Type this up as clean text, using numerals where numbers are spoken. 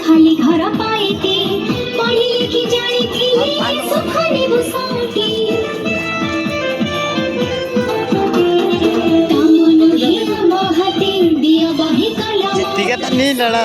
खाली घर पाइती पढ़ी लिखी जानी थी सुखाने बुसाती तामन हिया महती दिया बही कलम ठीक है तो नहीं लड़ा